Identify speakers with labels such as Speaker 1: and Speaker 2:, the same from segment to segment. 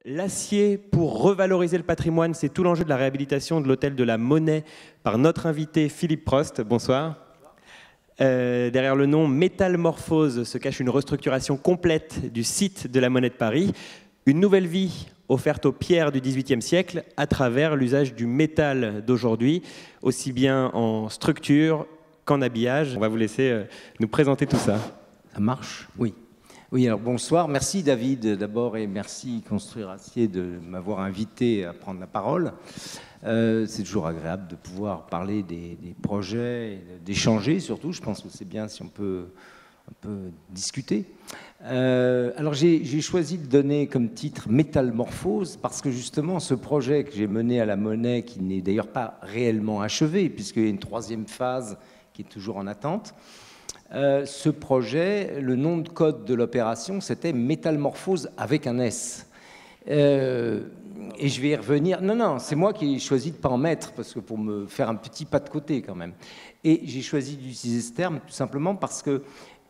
Speaker 1: L'acier pour revaloriser le patrimoine, c'est tout l'enjeu de la réhabilitation de l'hôtel de la Monnaie par notre invité Philippe Prost. Bonsoir. Derrière le nom Métamorphose se cache une restructuration complète du site de la Monnaie de Paris, une nouvelle vie offerte aux pierres du XVIIIe siècle à travers l'usage du métal d'aujourd'hui, aussi bien en structure qu'en habillage. On va vous laisser nous présenter tout ça.
Speaker 2: Ça marche? Oui. Oui, alors bonsoir. Merci David d'abord et merci Construire Acier de m'avoir invité à prendre la parole. C'est toujours agréable de pouvoir parler des projets, d'échanger surtout. Je pense que c'est bien si on peut un peu discuter. Alors j'ai choisi de donner comme titre Métamorphose parce que justement ce projet que j'ai mené à la Monnaie, qui n'est d'ailleurs pas réellement achevé puisqu'il y a une troisième phase qui est toujours en attente, ce projet, le nom de code de l'opération, c'était Métamorphose avec un S. Et je vais y revenir. Non, c'est moi qui ai choisi de ne pas en mettre, parce que pour me faire un petit pas de côté quand même. Et j'ai choisi d'utiliser ce terme tout simplement parce que,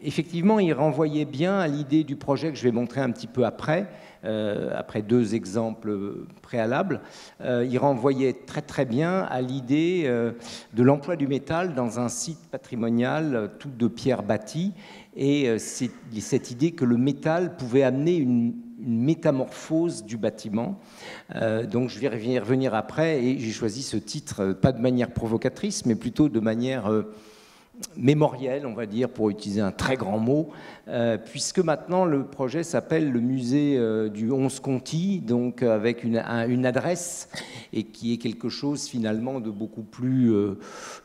Speaker 2: effectivement, il renvoyait bien à l'idée du projet que je vais montrer un petit peu après deux exemples préalables. Il renvoyait très très bien à l'idée de l'emploi du métal dans un site patrimonial tout de pierre bâtie, et cette idée que le métal pouvait amener une métamorphose du bâtiment. Donc je vais y revenir après, et j'ai choisi ce titre, pas de manière provocatrice, mais plutôt de manière mémoriel, on va dire, pour utiliser un très grand mot, puisque maintenant le projet s'appelle le musée du 11 Conti, donc avec une adresse, et qui est quelque chose finalement de beaucoup plus,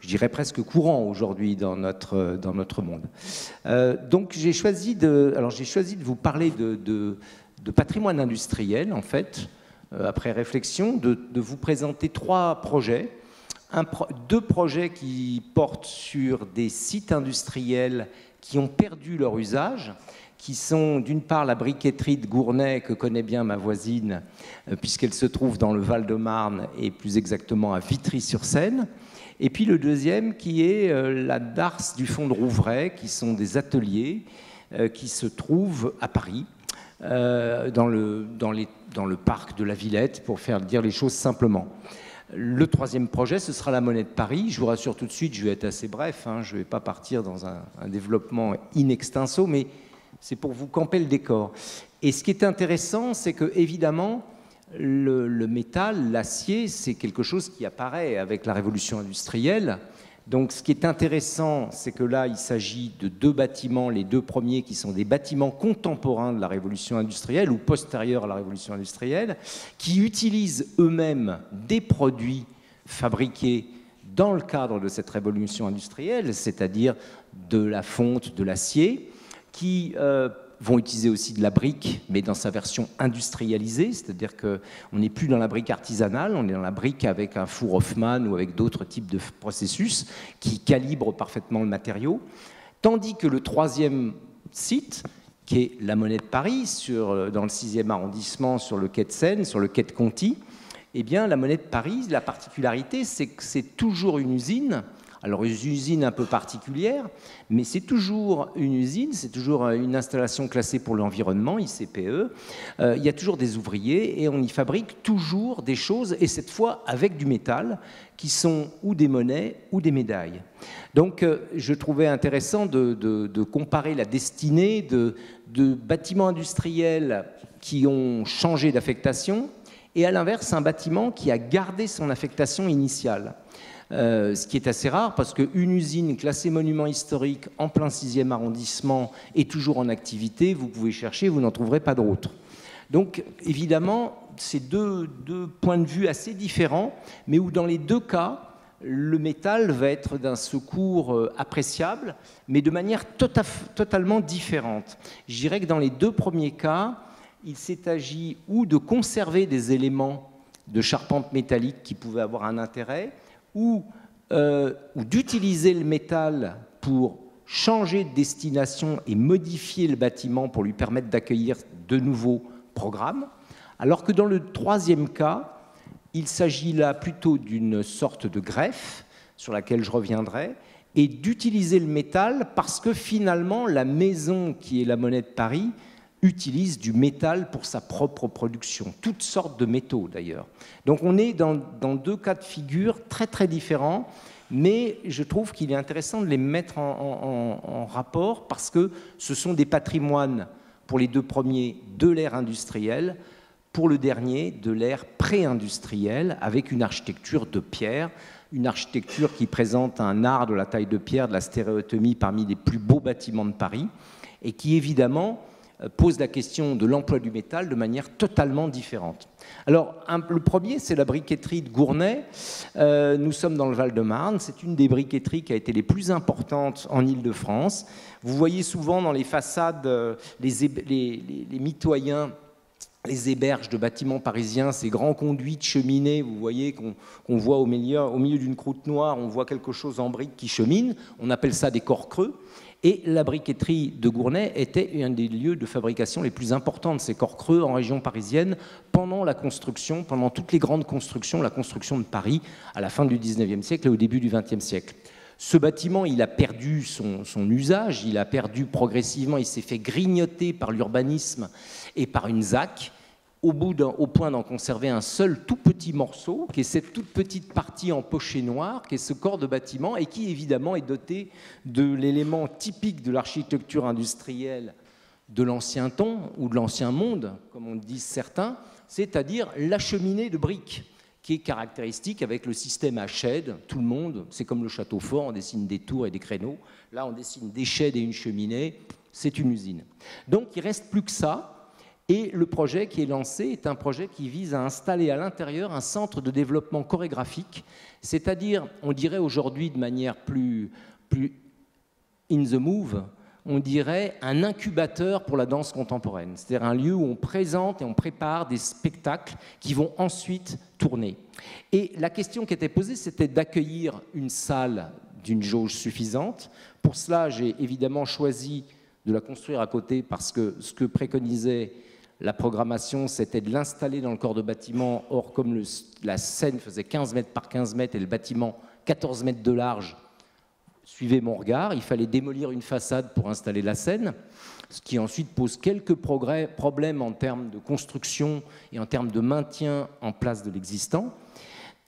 Speaker 2: je dirais presque courant aujourd'hui dans notre monde. Donc j'ai choisi de vous parler de patrimoine industriel, en fait, après réflexion, de vous présenter trois projets. Deux projets qui portent sur des sites industriels qui ont perdu leur usage, qui sont d'une part la briqueterie de Gournay, que connaît bien ma voisine, puisqu'elle se trouve dans le Val-de-Marne et plus exactement à Vitry-sur-Seine, et puis le deuxième qui est la Darse du Fond de Rouvray, qui sont des ateliers qui se trouvent à Paris, dans le parc de la Villette, pour faire dire les choses simplement. Le troisième projet, ce sera la Monnaie de Paris. Je vous rassure tout de suite, je vais être assez bref, hein, je ne vais pas partir dans un développement in extenso, mais c'est pour vous camper le décor. Et ce qui est intéressant, c'est que évidemment, le métal, l'acier, c'est quelque chose qui apparaît avec la révolution industrielle. Donc ce qui est intéressant, c'est que là, il s'agit de deux bâtiments, les deux premiers qui sont des bâtiments contemporains de la révolution industrielle ou postérieurs à la révolution industrielle, qui utilisent eux-mêmes des produits fabriqués dans le cadre de cette révolution industrielle, c'est-à-dire de la fonte, de l'acier, qui vont utiliser aussi de la brique, mais dans sa version industrialisée, c'est-à-dire qu'on n'est plus dans la brique artisanale, on est dans la brique avec un four Hoffman ou avec d'autres types de processus qui calibrent parfaitement le matériau. Tandis que le troisième site, qui est la Monnaie de Paris, dans le 6e arrondissement, sur le quai de Seine, sur le quai de Conti, eh bien, la Monnaie de Paris, la particularité, c'est que c'est toujours une usine. Alors, une usine un peu particulière, mais c'est toujours une usine, c'est toujours une installation classée pour l'environnement, ICPE. Il y a toujours des ouvriers et on y fabrique toujours des choses, et cette fois avec du métal, qui sont ou des monnaies ou des médailles. Donc, je trouvais intéressant de comparer la destinée de bâtiments industriels qui ont changé d'affectation et à l'inverse, un bâtiment qui a gardé son affectation initiale. Ce qui est assez rare parce qu'une usine classée monument historique en plein 6e arrondissement est toujours en activité, vous pouvez chercher, vous n'en trouverez pas d'autres. Donc évidemment, c'est deux points de vue assez différents, mais où dans les deux cas, le métal va être d'un secours appréciable, mais de manière totalement différente. Je dirais que dans les deux premiers cas, il s'est agi ou de conserver des éléments de charpente métallique qui pouvaient avoir un intérêt, ou d'utiliser le métal pour changer de destination et modifier le bâtiment pour lui permettre d'accueillir de nouveaux programmes, alors que dans le troisième cas, il s'agit là plutôt d'une sorte de greffe, sur laquelle je reviendrai, et d'utiliser le métal parce que finalement, la maison qui est la Monnaie de Paris utilise du métal pour sa propre production, toutes sortes de métaux d'ailleurs. Donc on est dans deux cas de figure très très différents, mais je trouve qu'il est intéressant de les mettre en rapport parce que ce sont des patrimoines, pour les deux premiers, de l'ère industrielle, pour le dernier, de l'ère pré-industrielle, avec une architecture de pierre, une architecture qui présente un art de la taille de pierre, de la stéréotomie parmi les plus beaux bâtiments de Paris, et qui évidemment pose la question de l'emploi du métal de manière totalement différente. Alors, le premier, c'est la briqueterie de Gournay. Nous sommes dans le Val-de-Marne. C'est une des briqueteries qui a été les plus importantes en Île-de-France. Vous voyez souvent dans les façades les mitoyens, les héberges de bâtiments parisiens, ces grands conduits de cheminées, vous voyez qu'on voit au milieu d'une croûte noire, on voit quelque chose en briques qui chemine. On appelle ça des corps creux. Et la briqueterie de Gournay était un des lieux de fabrication les plus importants de ces corps creux en région parisienne pendant la construction, pendant toutes les grandes constructions, la construction de Paris à la fin du 19e siècle et au début du 20e siècle. Ce bâtiment, il a perdu son usage, il a perdu progressivement, il s'est fait grignoter par l'urbanisme et par une ZAC, au point d'en conserver un seul tout petit morceau, qui est cette toute petite partie empochée noire, qui est ce corps de bâtiment, et qui évidemment est doté de l'élément typique de l'architecture industrielle de l'ancien temps, ou de l'ancien monde, comme on dit certains, c'est-à-dire la cheminée de briques, qui est caractéristique avec le système à sheds, tout le monde, c'est comme le château fort, on dessine des tours et des créneaux, là on dessine des sheds et une cheminée, c'est une usine. Donc il ne reste plus que ça. Et le projet qui est lancé est un projet qui vise à installer à l'intérieur un centre de développement chorégraphique, c'est-à-dire, on dirait aujourd'hui de manière plus in the move, on dirait un incubateur pour la danse contemporaine, c'est-à-dire un lieu où on présente et on prépare des spectacles qui vont ensuite tourner. Et la question qui était posée, c'était d'accueillir une salle d'une jauge suffisante. Pour cela, j'ai évidemment choisi de la construire à côté parce que ce que préconisait la programmation, c'était de l'installer dans le corps de bâtiment. Or, comme la scène faisait 15 mètres par 15 mètres et le bâtiment 14 mètres de large, suivez mon regard, il fallait démolir une façade pour installer la scène, ce qui ensuite pose quelques problèmes en termes de construction et en termes de maintien en place de l'existant.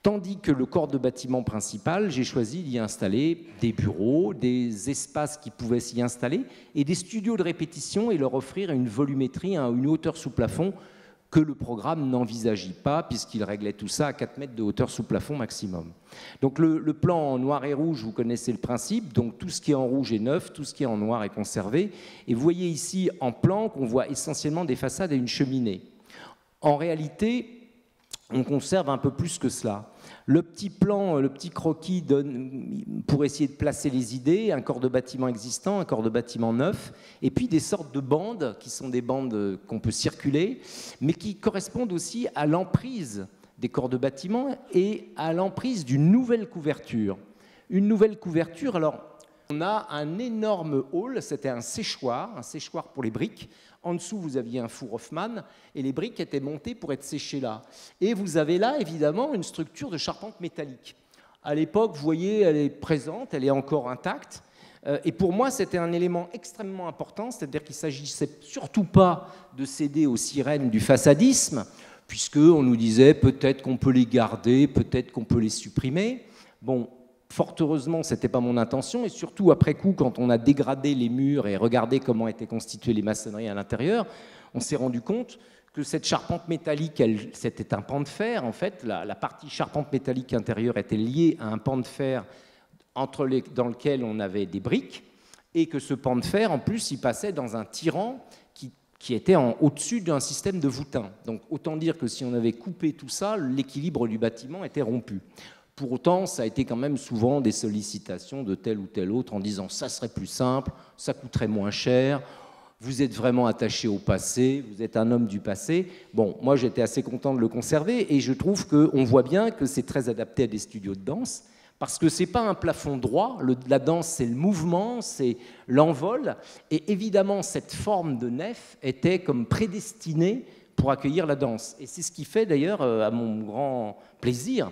Speaker 2: Tandis que le corps de bâtiment principal, j'ai choisi d'y installer des bureaux, des espaces qui pouvaient s'y installer et des studios de répétition et leur offrir une volumétrie, une hauteur sous plafond que le programme n'envisageait pas puisqu'il réglait tout ça à 4 mètres de hauteur sous plafond maximum. Donc le plan en noir et rouge, vous connaissez le principe, donc tout ce qui est en rouge est neuf, tout ce qui est en noir est conservé. Et vous voyez ici en plan qu'on voit essentiellement des façades et une cheminée. En réalité, on conserve un peu plus que cela. Le petit plan, le petit croquis donne, pour essayer de placer les idées, un corps de bâtiment existant, un corps de bâtiment neuf, et puis des sortes de bandes, qui sont des bandes qu'on peut circuler, mais qui correspondent aussi à l'emprise des corps de bâtiment et à l'emprise d'une nouvelle couverture. Une nouvelle couverture, alors on a un énorme hall, c'était un séchoir pour les briques. En dessous, vous aviez un four Hoffmann et les briques étaient montées pour être séchées là. Et vous avez là, évidemment, une structure de charpente métallique. À l'époque, vous voyez, elle est présente, elle est encore intacte. Et pour moi, c'était un élément extrêmement important, c'est-à-dire qu'il ne s'agissait surtout pas de céder aux sirènes du façadisme, puisqu'on nous disait peut-être qu'on peut les garder, peut-être qu'on peut les supprimer. Bon, fort heureusement, ce n'était pas mon intention, et surtout après coup, quand on a dégradé les murs et regardé comment étaient constituées les maçonneries à l'intérieur, on s'est rendu compte que cette charpente métallique, c'était un pan de fer, en fait, la partie charpente métallique intérieure était liée à un pan de fer dans lequel on avait des briques, et que ce pan de fer, en plus, il passait dans un tirant qui était au-dessus d'un système de voûtin. Donc autant dire que si on avait coupé tout ça, l'équilibre du bâtiment était rompu. Pour autant, ça a été quand même souvent des sollicitations de tel ou tel autre en disant « ça serait plus simple, ça coûterait moins cher, vous êtes vraiment attaché au passé, vous êtes un homme du passé ». Bon, moi j'étais assez content de le conserver et je trouve qu'on voit bien que c'est très adapté à des studios de danse parce que ce n'est pas un plafond droit, la danse c'est le mouvement, c'est l'envol et évidemment cette forme de nef était comme prédestinée pour accueillir la danse. Et c'est ce qui fait d'ailleurs, à mon grand plaisir,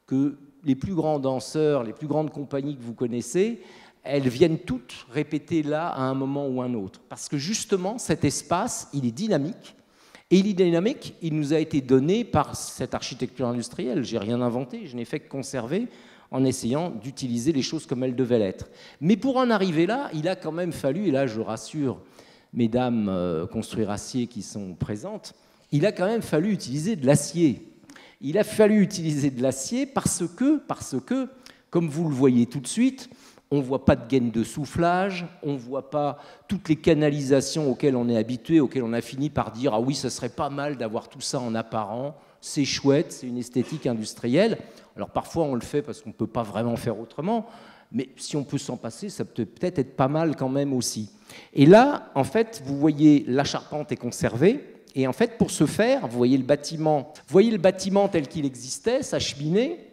Speaker 2: que les plus grands danseurs, les plus grandes compagnies que vous connaissez elles viennent toutes répéter là à un moment ou un autre. Parce que justement, cet espace, il est dynamique. Et il est dynamique, il nous a été donné par cette architecture industrielle. Je n'ai rien inventé, je n'ai fait que conserver en essayant d'utiliser les choses comme elles devaient l'être. Mais pour en arriver là, il a quand même fallu, et là je rassure mesdames construire acier qui sont présentes, il a quand même fallu utiliser de l'acier. Il a fallu utiliser de l'acier parce que, comme vous le voyez tout de suite, on ne voit pas de gaine de soufflage, on ne voit pas toutes les canalisations auxquelles on est habitué, auxquelles on a fini par dire « Ah oui, ce serait pas mal d'avoir tout ça en apparent, c'est chouette, c'est une esthétique industrielle ». Alors parfois on le fait parce qu'on ne peut pas vraiment faire autrement, mais si on peut s'en passer, ça peut peut-être être pas mal quand même aussi. Et là, en fait, vous voyez, la charpente est conservée, et en fait, pour ce faire, vous voyez le bâtiment tel qu'il existait, sa cheminée,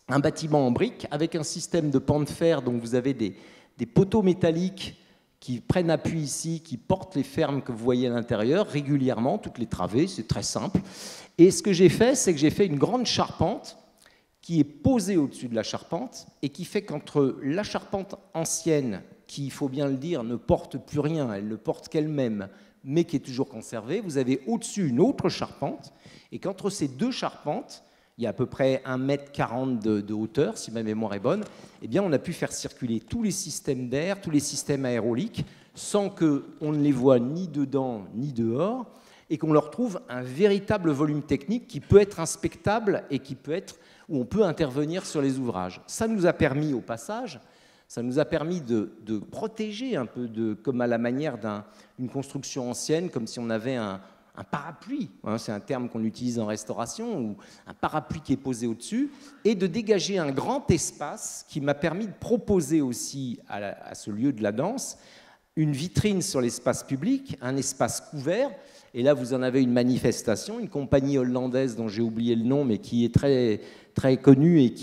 Speaker 2: un bâtiment en briques avec un système de pans de fer, donc vous avez des poteaux métalliques qui prennent appui ici, qui portent les fermes que vous voyez à l'intérieur régulièrement, toutes les travées, c'est très simple. Et ce que j'ai fait, c'est que j'ai fait une grande charpente qui est posée au-dessus de la charpente et qui fait qu'entre la charpente ancienne, qui, il faut bien le dire, ne porte plus rien, elle ne porte qu'elle-même, mais qui est toujours conservée, vous avez au-dessus une autre charpente, et qu'entre ces deux charpentes, il y a à peu près 1,40 m de hauteur, si ma mémoire est bonne, eh bien, on a pu faire circuler tous les systèmes d'air, tous les systèmes aérauliques, sans qu'on ne les voit ni dedans ni dehors, et qu'on leur trouve un véritable volume technique qui peut être inspectable et où on peut intervenir sur les ouvrages. Ça nous a permis, au passage, de protéger un peu, comme à la manière d'une construction ancienne, comme si on avait un parapluie, hein, c'est un terme qu'on utilise en restauration, ou un parapluie qui est posé au-dessus, et de dégager un grand espace qui m'a permis de proposer aussi à ce lieu de la danse une vitrine sur l'espace public, un espace couvert, et là vous en avez une manifestation, une compagnie hollandaise dont j'ai oublié le nom, mais qui est très, très connue et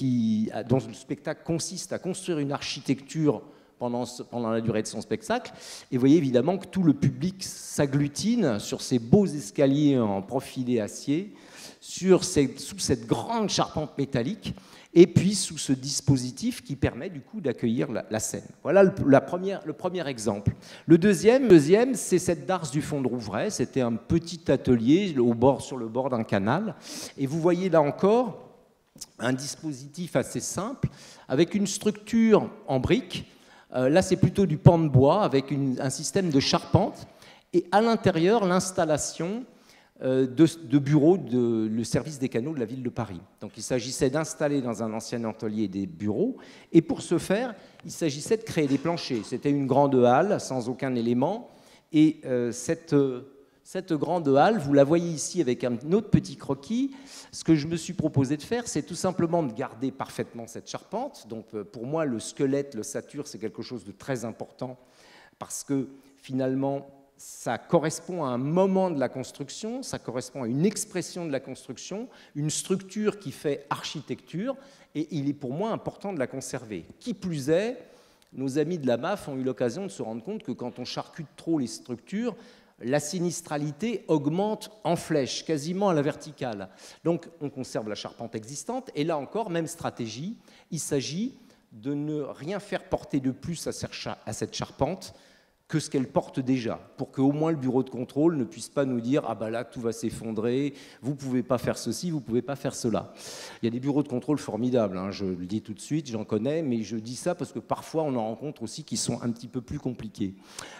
Speaker 2: dont le spectacle consiste à construire une architecture pendant la durée de son spectacle. Et vous voyez évidemment que tout le public s'agglutine sur ces beaux escaliers en profilé acier, sous cette grande charpente métallique, et puis sous ce dispositif qui permet du coup d'accueillir la scène. Voilà le premier exemple. Le deuxième, c'est cette darse du fond de Rouvray. C'était un petit atelier sur le bord d'un canal. Et vous voyez là encore un dispositif assez simple, avec une structure en briques. Là, c'est plutôt du pan de bois avec un système de charpente et à l'intérieur, l'installation de bureaux le service des canaux de la ville de Paris. Donc il s'agissait d'installer dans un ancien atelier des bureaux et pour ce faire, il s'agissait de créer des planchers. C'était une grande halle sans aucun élément et cette grande halle, vous la voyez ici avec un autre petit croquis. Ce que je me suis proposé de faire, c'est tout simplement de garder parfaitement cette charpente. Donc pour moi, le squelette, l'ossature, c'est quelque chose de très important parce que finalement, ça correspond à un moment de la construction, ça correspond à une expression de la construction, une structure qui fait architecture, et il est pour moi important de la conserver. Qui plus est, nos amis de la MAF ont eu l'occasion de se rendre compte que quand on charcute trop les structures, la sinistralité augmente en flèche, quasiment à la verticale. Donc on conserve la charpente existante, et là encore, même stratégie, il s'agit de ne rien faire porter de plus à cette charpente que ce qu'elle porte déjà, pour qu'au moins le bureau de contrôle ne puisse pas nous dire « Ah ben là, tout va s'effondrer, vous ne pouvez pas faire ceci, vous ne pouvez pas faire cela ». Il y a des bureaux de contrôle formidables, hein, je le dis tout de suite, j'en connais, mais je dis ça parce que parfois on en rencontre aussi qui sont un petit peu plus compliqués.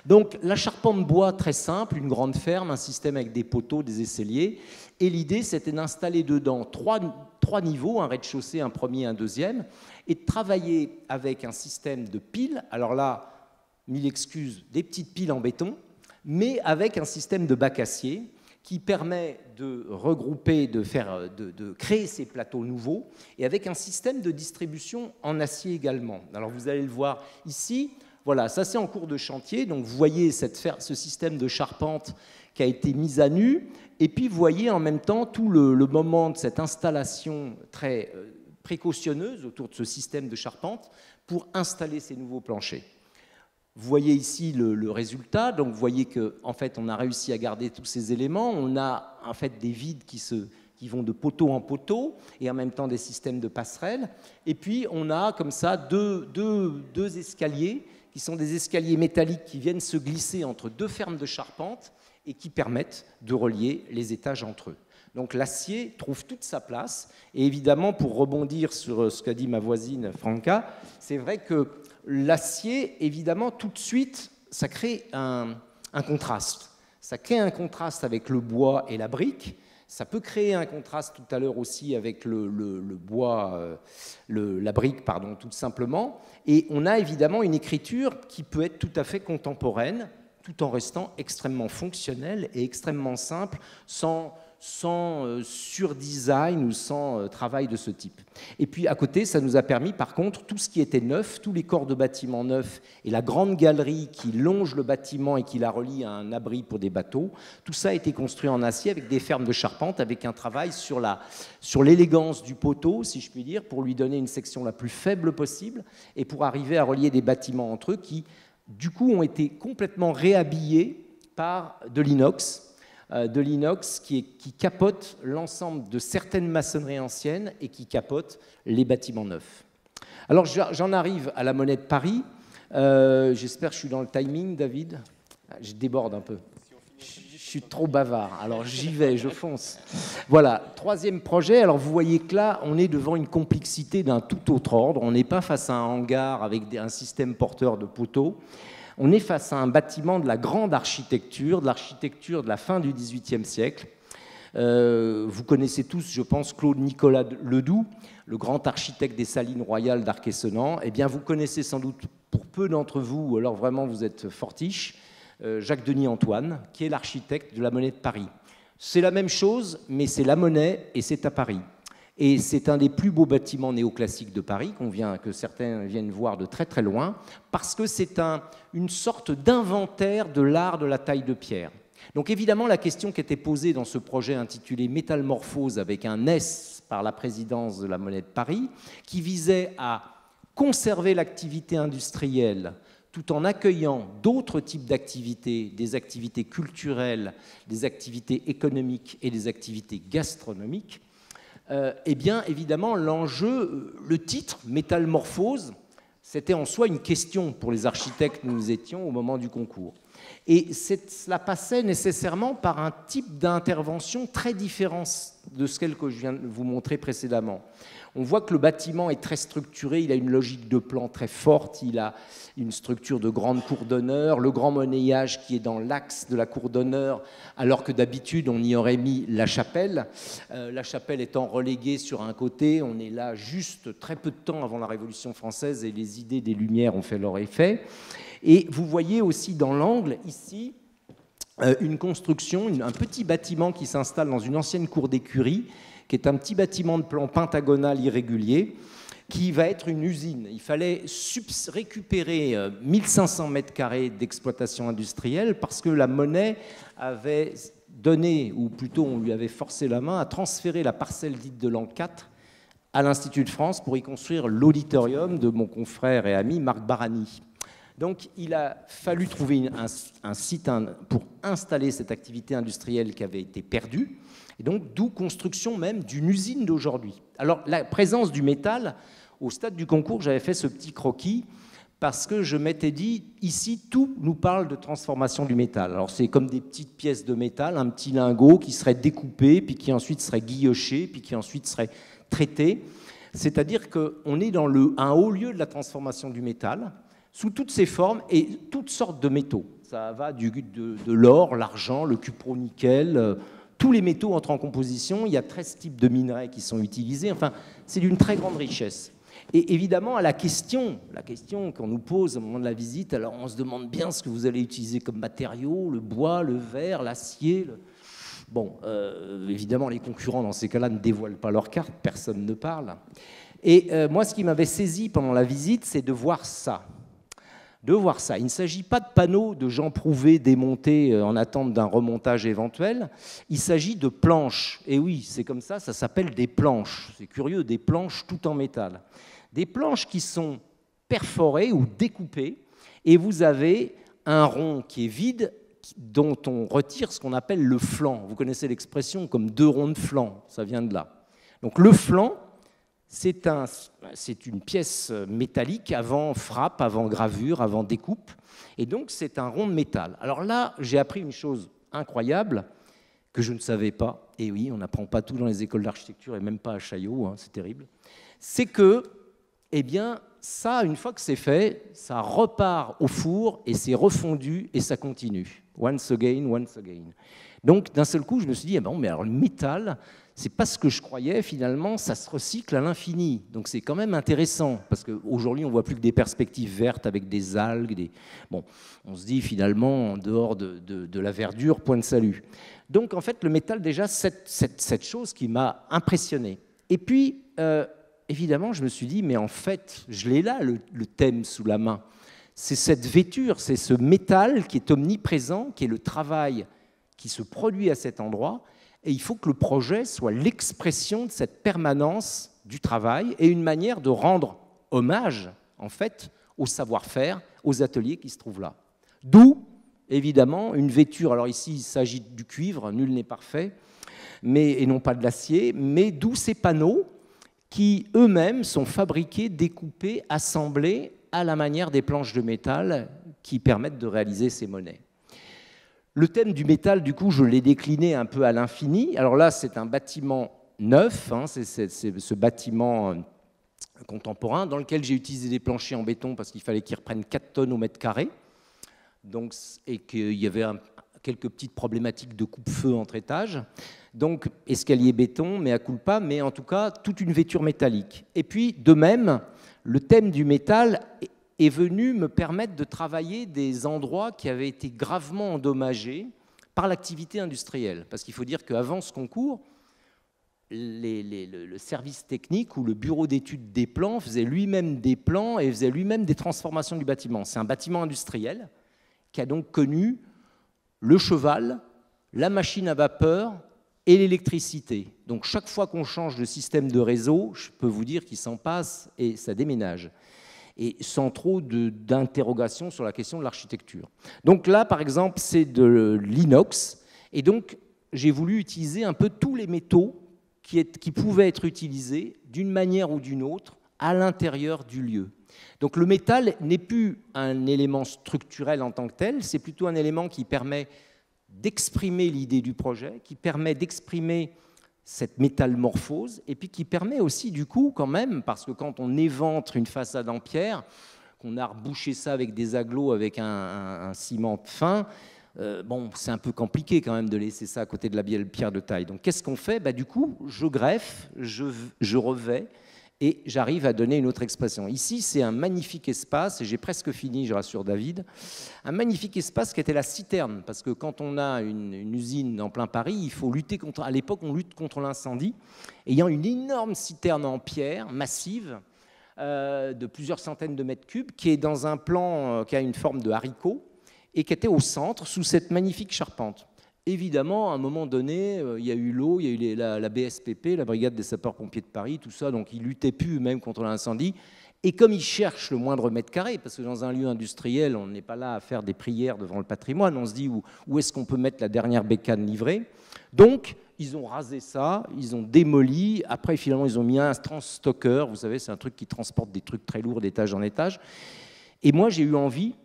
Speaker 2: Donc la charpente bois, très simple, une grande ferme, un système avec des poteaux, des aisseliers, et l'idée c'était d'installer dedans trois niveaux, un rez-de-chaussée, un premier, un deuxième, et de travailler avec un système de piles. Alors là, 1000 excuses, des petites piles en béton, mais avec un système de bac acier qui permet de regrouper, de créer ces plateaux nouveaux, et avec un système de distribution en acier également. Alors vous allez le voir ici, voilà, ça c'est en cours de chantier, donc vous voyez ce système de charpente qui a été mis à nu, et puis vous voyez en même temps tout le moment de cette installation très précautionneuse autour de ce système de charpente pour installer ces nouveaux planchers. Vous voyez ici le résultat, donc vous voyez qu'en fait on a réussi à garder tous ces éléments, on a en fait des vides qui qui vont de poteau en poteau, et en même temps des systèmes de passerelles. Et puis on a comme ça deux escaliers, qui sont des escaliers métalliques qui viennent se glisser entre deux fermes de charpente et qui permettent de relier les étages entre eux. Donc l'acier trouve toute sa place. Et évidemment, pour rebondir sur ce qu'a dit ma voisine Franca, c'est vrai que l'acier, évidemment, tout de suite, ça crée un contraste. Ça crée un contraste avec le bois et la brique. Ça peut créer un contraste tout à l'heure aussi avec le bois, la brique, pardon, tout simplement. Et on a évidemment une écriture qui peut être tout à fait contemporaine, tout en restant extrêmement fonctionnelle et extrêmement simple, sans surdesign ou sans travail de ce type. Et puis à côté, ça nous a permis par contre tout ce qui était neuf, tous les corps de bâtiments neufs et la grande galerie qui longe le bâtiment et qui la relie à un abri pour des bateaux, tout ça a été construit en acier avec des fermes de charpente, avec un travail sur l'élégance du poteau, si je puis dire, pour lui donner une section la plus faible possible et pour arriver à relier des bâtiments entre eux qui, du coup, ont été complètement réhabillés par de l'inox qui capote l'ensemble de certaines maçonneries anciennes et qui capote les bâtiments neufs. Alors j'en arrive à la Monnaie de Paris. J'espère que je suis dans le timing, David. Je déborde un peu. Je suis trop bavard. Alors j'y vais, je fonce. Voilà, troisième projet. Alors vous voyez que là, on est devant une complexité d'un tout autre ordre. On n'est pas face à un hangar avec un système porteur de poteaux. On est face à un bâtiment de la grande architecture, de l'architecture de la fin du XVIIIe siècle. Vous connaissez tous, je pense, Claude Nicolas Ledoux, le grand architecte des Salines royales d'Arc-et-Senans. Eh bien, vous connaissez sans doute, pour peu d'entre vous, ou alors vraiment vous êtes fortiche, Jacques-Denis Antoine, qui est l'architecte de la Monnaie de Paris. C'est la même chose, mais c'est la Monnaie et c'est à Paris. Et c'est un des plus beaux bâtiments néoclassiques de Paris, que certains viennent voir de très très loin, parce que c'est une sorte d'inventaire de l'art de la taille de pierre. Donc évidemment, la question qui était posée dans ce projet intitulé Métamorphose, avec un S par la présidence de la Monnaie de Paris, qui visait à conserver l'activité industrielle tout en accueillant d'autres types d'activités, des activités culturelles, des activités économiques et des activités gastronomiques, eh bien, évidemment, l'enjeu, le titre, Métamorphose, c'était en soi une question pour les architectes que nous étions au moment du concours. Et cela passait nécessairement par un type d'intervention très différent de ce que je viens de vous montrer précédemment. On voit que le bâtiment est très structuré, il a une logique de plan très forte, il a une structure de grande cour d'honneur, le grand monnayage qui est dans l'axe de la cour d'honneur, alors que d'habitude on y aurait mis la chapelle. La chapelle étant reléguée sur un côté, on est là juste très peu de temps avant la Révolution française et les idées des Lumières ont fait leur effet. Et vous voyez aussi dans l'angle, ici, une construction, un petit bâtiment qui s'installe dans une ancienne cour d'écurie, qui est un petit bâtiment de plan pentagonal irrégulier, qui va être une usine. Il fallait récupérer 1500 mètres carrés d'exploitation industrielle parce que la Monnaie avait donné, ou plutôt on lui avait forcé la main, à transférer la parcelle dite de l'an 4 à l'Institut de France pour y construire l'auditorium de mon confrère et ami Marc Barani. Donc il a fallu trouver un site pour installer cette activité industrielle qui avait été perdue, et donc d'où construction même d'une usine d'aujourd'hui. Alors la présence du métal, au stade du concours, j'avais fait ce petit croquis parce que je m'étais dit, ici, tout nous parle de transformation du métal. Alors c'est comme des petites pièces de métal, un petit lingot qui serait découpé, puis qui ensuite serait guilloché, puis qui ensuite serait traité. C'est-à-dire qu'on est dans un haut lieu de la transformation du métal, sous toutes ses formes et toutes sortes de métaux. Ça va de l'or, l'argent, le cupronickel, tous les métaux entrent en composition. Il y a 13 types de minerais qui sont utilisés. Enfin, c'est d'une très grande richesse. Et évidemment, à la question qu'on nous pose au moment de la visite, alors on se demande bien ce que vous allez utiliser comme matériaux, le bois, le verre, l'acier. Bon, évidemment, les concurrents, dans ces cas-là, ne dévoilent pas leurs cartes, personne ne parle. Et moi, ce qui m'avait saisi pendant la visite, c'est de voir ça. Il ne s'agit pas de panneaux de gens prouvés, démontés en attente d'un remontage éventuel. Il s'agit de planches. Et oui, c'est comme ça s'appelle des planches. C'est curieux, des planches tout en métal. Des planches qui sont perforées ou découpées. Et vous avez un rond qui est vide, dont on retire ce qu'on appelle le flanc. Vous connaissez l'expression comme 2 ronds de flanc, ça vient de là. Donc le flanc, c'est une pièce métallique avant frappe, avant gravure, avant découpe, et donc c'est un rond de métal. Alors là, j'ai appris une chose incroyable que je ne savais pas, et oui, on n'apprend pas tout dans les écoles d'architecture, et même pas à Chaillot, hein, c'est terrible, c'est que, eh bien, ça, une fois que c'est fait, ça repart au four, et c'est refondu, et ça continue. Once again, once again. Donc, d'un seul coup, je me suis dit, ah bon, mais alors le métal, c'est pas ce que je croyais, finalement, ça se recycle à l'infini. Donc, c'est quand même intéressant, parce qu'aujourd'hui, on voit plus que des perspectives vertes avec des algues. Bon, on se dit, finalement, en dehors de la verdure, point de salut. Donc, en fait, le métal, déjà, cette chose qui m'a impressionné. Et puis, évidemment, je me suis dit, mais en fait, je l'ai là, le thème sous la main. C'est cette vêture, c'est ce métal qui est omniprésent, qui est le travail qui se produit à cet endroit, et il faut que le projet soit l'expression de cette permanence du travail et une manière de rendre hommage, en fait, au savoir-faire, aux ateliers qui se trouvent là. D'où, évidemment, une vêture. Alors ici, il s'agit du cuivre, nul n'est parfait, et non pas de l'acier, mais d'où ces panneaux qui, eux-mêmes, sont fabriqués, découpés, assemblés à la manière des planches de métal qui permettent de réaliser ces monnaies. Le thème du métal, du coup, je l'ai décliné un peu à l'infini. Alors là, c'est un bâtiment neuf, hein, c'est ce bâtiment contemporain dans lequel j'ai utilisé des planchers en béton parce qu'il fallait qu'ils reprennent 4 tonnes au mètre carré. Donc, et qu'il y avait quelques petites problématiques de coupe-feu entre étages. Donc, escalier béton, mais à culpa, mais en tout cas, toute une vêture métallique. Et puis, de même, le thème du métal est venu me permettre de travailler des endroits qui avaient été gravement endommagés par l'activité industrielle. Parce qu'il faut dire qu'avant ce concours, le service technique ou le bureau d'études des plans faisait lui-même des plans et faisait lui-même des transformations du bâtiment. C'est un bâtiment industriel qui a donc connu le cheval, la machine à vapeur et l'électricité. Donc chaque fois qu'on change de système de réseau, je peux vous dire qu'il s'en passe et ça déménage. Et sans trop d'interrogations sur la question de l'architecture. Donc là, par exemple, c'est de l'inox. Et donc, j'ai voulu utiliser un peu tous les métaux qui pouvaient être utilisés d'une manière ou d'une autre à l'intérieur du lieu. Donc le métal n'est plus un élément structurel en tant que tel, c'est plutôt un élément qui permet d'exprimer l'idée du projet, qui permet d'exprimer cette métamorphose, et puis qui permet aussi du coup quand même, parce que quand on éventre une façade en pierre, qu'on a rebouché ça avec des agglos, avec un ciment fin, bon, c'est un peu compliqué quand même de laisser ça à côté de la belle pierre de taille. Donc qu'est-ce qu'on fait? Du coup, je greffe, je revais, et j'arrive à donner une autre expression. Ici, c'est un magnifique espace, et j'ai presque fini, je rassure David, un magnifique espace qui était la citerne, parce que quand on a une usine en plein Paris, il faut lutter contre, à l'époque, on lutte contre l'incendie, et il y a une énorme citerne en pierre, massive, de plusieurs centaines de mètres cubes, qui est dans un plan qui a une forme de haricot, et qui était au centre, sous cette magnifique charpente. Évidemment, à un moment donné, il y a eu l'eau, il y a eu la BSPP, la Brigade des sapeurs-pompiers de Paris, tout ça, donc ils ne luttaient plus eux-mêmes contre l'incendie. Et comme ils cherchent le moindre mètre carré, parce que dans un lieu industriel, on n'est pas là à faire des prières devant le patrimoine, on se dit où est-ce qu'on peut mettre la dernière bécane livrée. Donc, ils ont rasé ça, ils ont démoli, après finalement ils ont mis un transstocker, vous savez, c'est un truc qui transporte des trucs très lourds d'étage en étage. Et moi, j'ai eu envie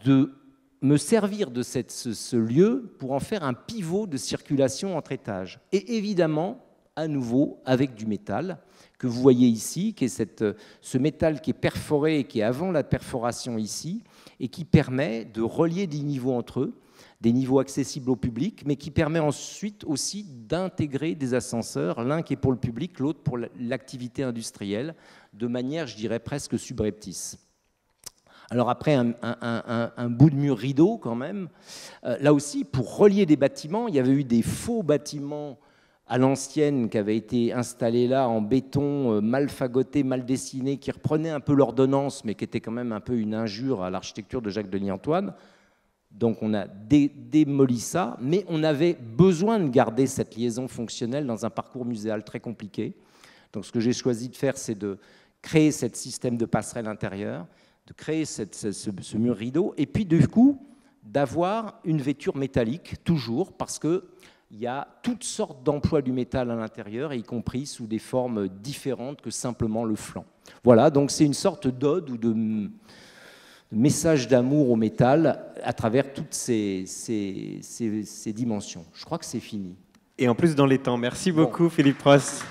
Speaker 2: de me servir de ce lieu pour en faire un pivot de circulation entre étages. Et évidemment, à nouveau, avec du métal, que vous voyez ici, qui est ce métal qui est perforé et qui est avant la perforation ici, et qui permet de relier des niveaux entre eux, des niveaux accessibles au public, mais qui permet ensuite aussi d'intégrer des ascenseurs, l'un qui est pour le public, l'autre pour l'activité industrielle, de manière, je dirais, presque subreptice. Alors après, un bout de mur rideau quand même. Là aussi, pour relier des bâtiments, il y avait eu des faux bâtiments à l'ancienne qui avaient été installés là en béton, mal fagotés, mal dessinés, qui reprenaient un peu l'ordonnance, mais qui étaient quand même un peu une injure à l'architecture de Jacques Denis-Antoine. Donc on a démoli ça, mais on avait besoin de garder cette liaison fonctionnelle dans un parcours muséal très compliqué. Donc ce que j'ai choisi de faire, c'est de créer ce système de passerelle intérieure, de créer ce mur rideau, et puis du coup, d'avoir une vêture métallique, toujours, parce qu'il y a toutes sortes d'emplois du métal à l'intérieur, y compris sous des formes différentes que simplement le flanc. Voilà, donc c'est une sorte d'ode ou de message d'amour au métal à travers toutes ces dimensions. Je crois que c'est fini.
Speaker 1: Et en plus dans les temps. Merci beaucoup, Philippe Prost.